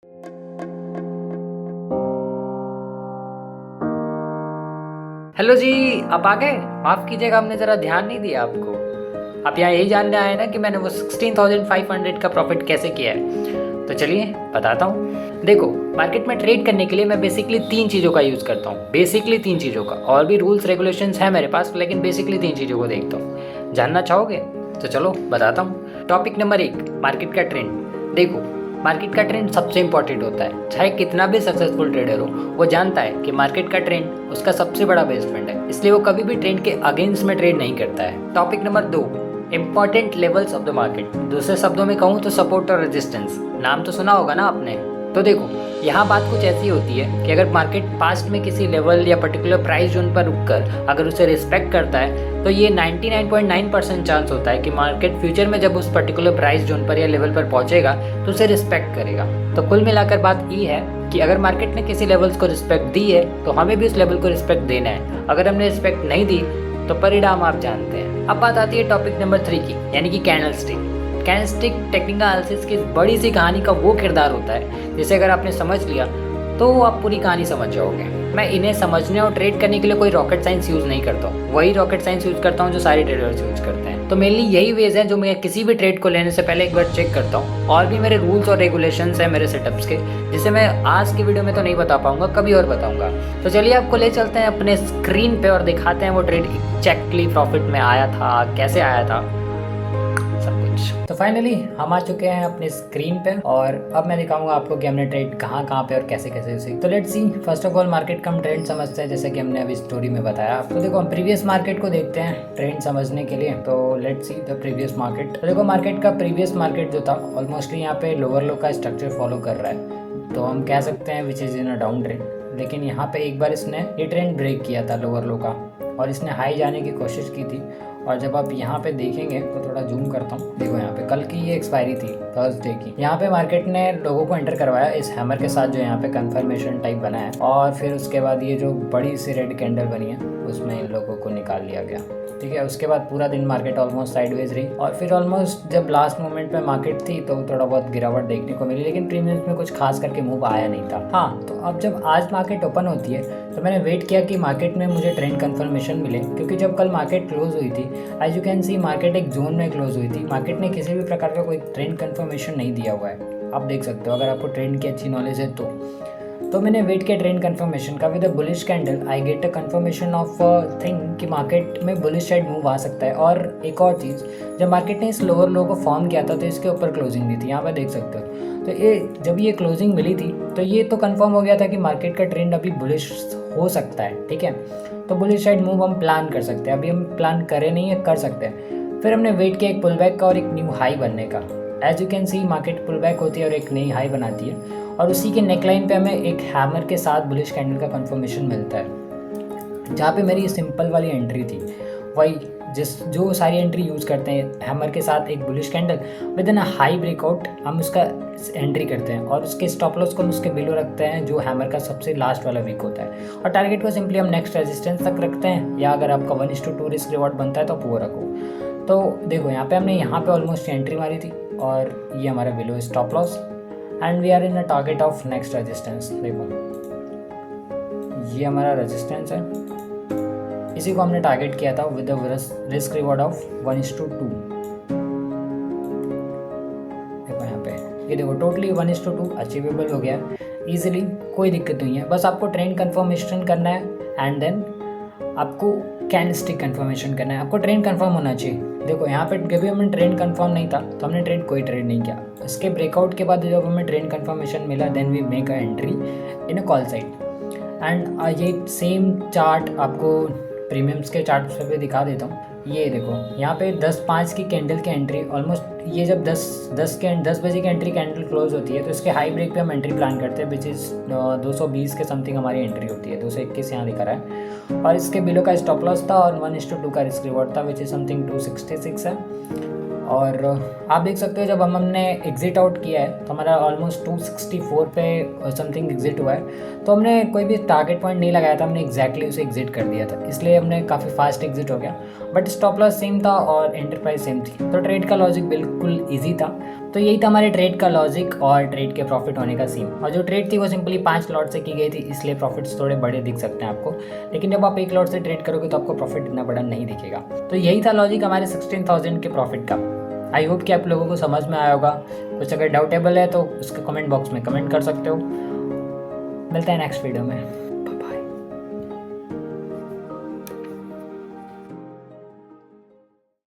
Hello जी। आप आ गए। माफ़ कीजिएगा, हमने ज़रा ध्यान नहीं दिया आपको। आप यहाँ यही जानने आए ना कि मैंने वो 16,500 का प्रॉफिट कैसे किया है। तो चलिए बताता हूँ। देखो, मार्केट में ट्रेड करने के लिए मैं बेसिकली 3 चीज़ों का यूज़ करता हूँ। बेसिकली 3 चीज़ों का, और भी रूल्स रेगुलेशंस हैं मेरे पास, लेकिन बेसिकली 3 चीज़ों को देखता हूँ। जानना चाहोगे तो चलो बताता हूँ। टॉपिक नंबर 1, मार्केट का ट्रेंड। देखो, मार्केट का ट्रेंड सबसे इंपॉर्टेंट होता है। चाहे कितना भी सक्सेसफुल ट्रेडर हो, वो जानता है कि मार्केट का ट्रेंड उसका सबसे बड़ा बेस्ट फ्रेंड है, इसलिए वो कभी भी ट्रेंड के अगेंस्ट में ट्रेड नहीं करता है। Topic number 2, important levels of the market. दूसरे शब्दों में कहूँ तो सपोर्ट और रेजिस्टेंस। नाम तो सुना होगा ना आपने। तो देखो, यहाँ बात कुछ ऐसी होती है कि अगर मार्केट पास्ट में किसी लेवल या पर्टिकुलर प्राइस जोन पर रुककर अगर उसे रिस्पेक्ट करता है, तो ये 99.9% चांस होता है कि मार्केट फ्यूचर में जब उस पर्टिकुलर प्राइस जोन पर या लेवल पर पहुंचेगा तो उसे रिस्पेक्ट करेगा। तो कुल मिलाकर बात ये है कि अगर मार्केट ने किसी लेवल्स को रिस्पेक्ट दी है तो हमें भी उस लेवल को रिस्पेक्ट देना है। अगर हमने रिस्पेक्ट नहीं दी तो परिणाम आप जानते हैं। अब बात आती है टॉपिक नंबर 3 की, यानी कि कैंडलस्टिक। कैंडलस्टिक टेक्निकल एनालिसिस की बड़ी सी कहानी का वो किरदार होता है जिसे अगर आपने समझ लिया तो आप पूरी कहानी समझ जाओगे। मैं इन्हें समझने और ट्रेड करने के लिए कोई रॉकेट साइंस यूज़ नहीं करता हूँ। वही रॉकेट साइंस यूज़ करता हूँ जो सारे ट्रेडर्स यूज़ करते हैं। तो मेनली यही वेज है जो मैं किसी भी ट्रेड को लेने से पहले एक बार चेक करता हूँ। और भी मेरे रूल्स और रेगुलेशंस हैं मेरे सेटअप्स के, जिसे मैं आज की वीडियो में तो नहीं बता पाऊंगा, कभी और बताऊंगा। तो चलिए आपको ले चलते हैं अपने स्क्रीन पे और दिखाते हैं वो ट्रेड एग्जैक्टली प्रॉफिट में आया था, कैसे आया था, सब कुछ। तो फाइनली हम आ चुके हैं अपने स्क्रीन पे और अब मैं दिखाऊंगा आपको कि हमने ट्रेड कहाँ पे और कैसे कैसे सीखा। तो let's see, first of all market का हम ट्रेंड समझते हैं, जैसे कि हमने अभी स्टोरी में बताया। तो देखो, हम प्रीवियस मार्केट को देखते हैं ट्रेंड समझने के लिए। तो let's see the previous market. तो देखो, मार्केट का प्रीवियस मार्केट जो था ऑलमोस्टली यहाँ पे लोअर लो का स्ट्रक्चर फॉलो कर रहा है, तो हम कह सकते हैं which is in a down trend. लेकिन यहाँ पे एक बार इसने ये ट्रेंड ब्रेक किया था लोअर लो का और इसने हाई जाने की कोशिश की थी। और जब आप यहाँ पे देखेंगे तो थोड़ा जूम करता हूँ, देखो यहाँ पे कल की ये एक्सपायरी थी थर्सडे की। यहाँ पे मार्केट ने लोगों को एंटर करवाया इस हैमर के साथ जो यहाँ पे कंफर्मेशन टाइप बना है, और फिर उसके बाद ये जो बड़ी सी रेड कैंडल बनी है उसमें इन लोगों को निकाल लिया गया। ठीक है, उसके बाद पूरा दिन मार्केट ऑलमोस्ट साइडवेज रही और फिर ऑलमोस्ट जब लास्ट मोमेंट पे मार्केट थी तो थोड़ा बहुत गिरावट देखने को मिली, लेकिन प्रीमियम्स में कुछ खास करके मूव आया नहीं था। हाँ, तो अब जब आज मार्केट ओपन होती है तो मैंने वेट किया कि मार्केट में मुझे ट्रेंड कंफर्मेशन मिले, क्योंकि जब कल मार्केट क्लोज हुई थी, as you can see market एक जोन में क्लोज हुई थी। मार्केट ने किसी भी प्रकार का कोई ट्रेंड कंफर्मेशन नहीं दिया हुआ है। आप देख सकते हो, अगर आपको ट्रेंड की अच्छी नॉलेज है तो मैंने वेट किया ट्रेंड कंफर्मेशन का। With a bullish candle I get a confirmation of thing कि मार्केट में बुलिश साइड मूव आ सकता है। और एक और चीज़, जब मार्केट ने इस लोअर लो को फॉर्म किया था तो इसके ऊपर क्लोजिंग दी थी, यहाँ पर देख सकते हो। तो ये जब ये क्लोजिंग मिली थी तो ये तो कंफर्म हो गया था कि मार्केट का ट्रेंड अभी बुलिश हो सकता है। ठीक है, तो बुलिश साइड मूव हम प्लान कर सकते हैं। अभी हम प्लान करे नहीं है, कर सकते हैं। फिर हमने वेट किया एक पुल बैक का और एक न्यू हाई बनने का। As you can see market pull back होती है और एक नई हाई बनाती है, और उसी के नेकलाइन पे हमें एक हैमर के साथ बुलिश कैंडल का कंफर्मेशन मिलता है। जहाँ पे मेरी सिंपल वाली एंट्री थी, वही जो सारी एंट्री यूज़ करते हैं हैमर के साथ एक bullish candle with in a high breakout, हम उसका एंट्री करते हैं और उसके स्टॉप लॉस को हम उसके बिलो रखते हैं जो हैमर का सबसे लास्ट वाला वीक होता है, और टारगेट को सिंपली हम नेक्स्ट रेजिस्टेंस तक रखते हैं, या अगर आपका 1:2 रिस्क रिवॉर्ड बनता है तो आप वो रखो। तो देखो, यहाँ पे हमने यहाँ पे ऑलमोस्ट एंट्री मारी थी और ये हमारा below stop loss, and we are in a target of next resistance. देखो, ये हमारा रेजिस्टेंस है, इसी को हमने टारगेट किया था विद रिस्क रिवॉर्ड ऑफ 1:2। देखो यहाँ पे, ये देखो टोटली 1:2 अचीवेबल हो गया इजीली, कोई दिक्कत नहीं है। बस आपको ट्रेंड कंफर्मेशन करना है एंड देन आपको कैंडलस्टिक कंफर्मेशन करना है। आपको ट्रेंड कंफर्म होना चाहिए। देखो यहाँ पे कभी हमें ट्रेंड कंफर्म नहीं था तो हमने कोई ट्रेड नहीं किया। इसके ब्रेकआउट के बाद जब हमें ट्रेंड कंफर्मेशन मिला, then we make a entry in a call side. And ये सेम चार्ट आपको प्रीमियम्स के चार्ट पे भी दिखा देता हूँ। ये देखो, यहाँ पे 10:05 की कैंडल की एंट्री ऑलमोस्ट, ये जब 10 बजे की एंट्री कैंडल क्लोज होती है तो इसके हाई ब्रेक पे हम एंट्री प्लान करते हैं, विच इज़ 220 के समथिंग हमारी एंट्री होती है, 221 यहाँ दिखा रहा है। और इसके बिलो का स्टॉप लॉस था और 1:2 का रिस्क रिवॉर्ड था, विच इज़ समथिंग 266 है। और आप देख सकते हो जब हमने एग्जिट आउट किया है तो हमारा ऑलमोस्ट 264 पे समथिंग एग्जिट हुआ है। तो हमने कोई भी टारगेट पॉइंट नहीं लगाया था, हमने एग्जैक्टली उसे एग्जिट कर दिया था, इसलिए हमने काफ़ी फास्ट एग्जिट हो गया। बट स्टॉप लॉस सेम था और एंटरप्राइज सेम थी, तो ट्रेड का लॉजिक बिल्कुल ईजी था। तो तो यही था हमारे ट्रेड का लॉजिक और ट्रेड के प्रॉफिट होने का सीन। और जो ट्रेड थी वो सिंपली 5 लॉट से की गई थी, इसलिए प्रॉफिट्स थोड़े बड़े दिख सकते हैं आपको, लेकिन जब आप 1 लॉट से ट्रेड करोगे तो आपको प्रॉफिट इतना बड़ा नहीं दिखेगा। तो यही था लॉजिक हमारे 16,000 के प्रॉफिट का। आई होप कि आप लोगों को समझ में आया होगा। कुछ अगर डाउटेबल है तो उसके कमेंट बॉक्स में कमेंट कर सकते हो। मिलते हैं नेक्स्ट वीडियो में।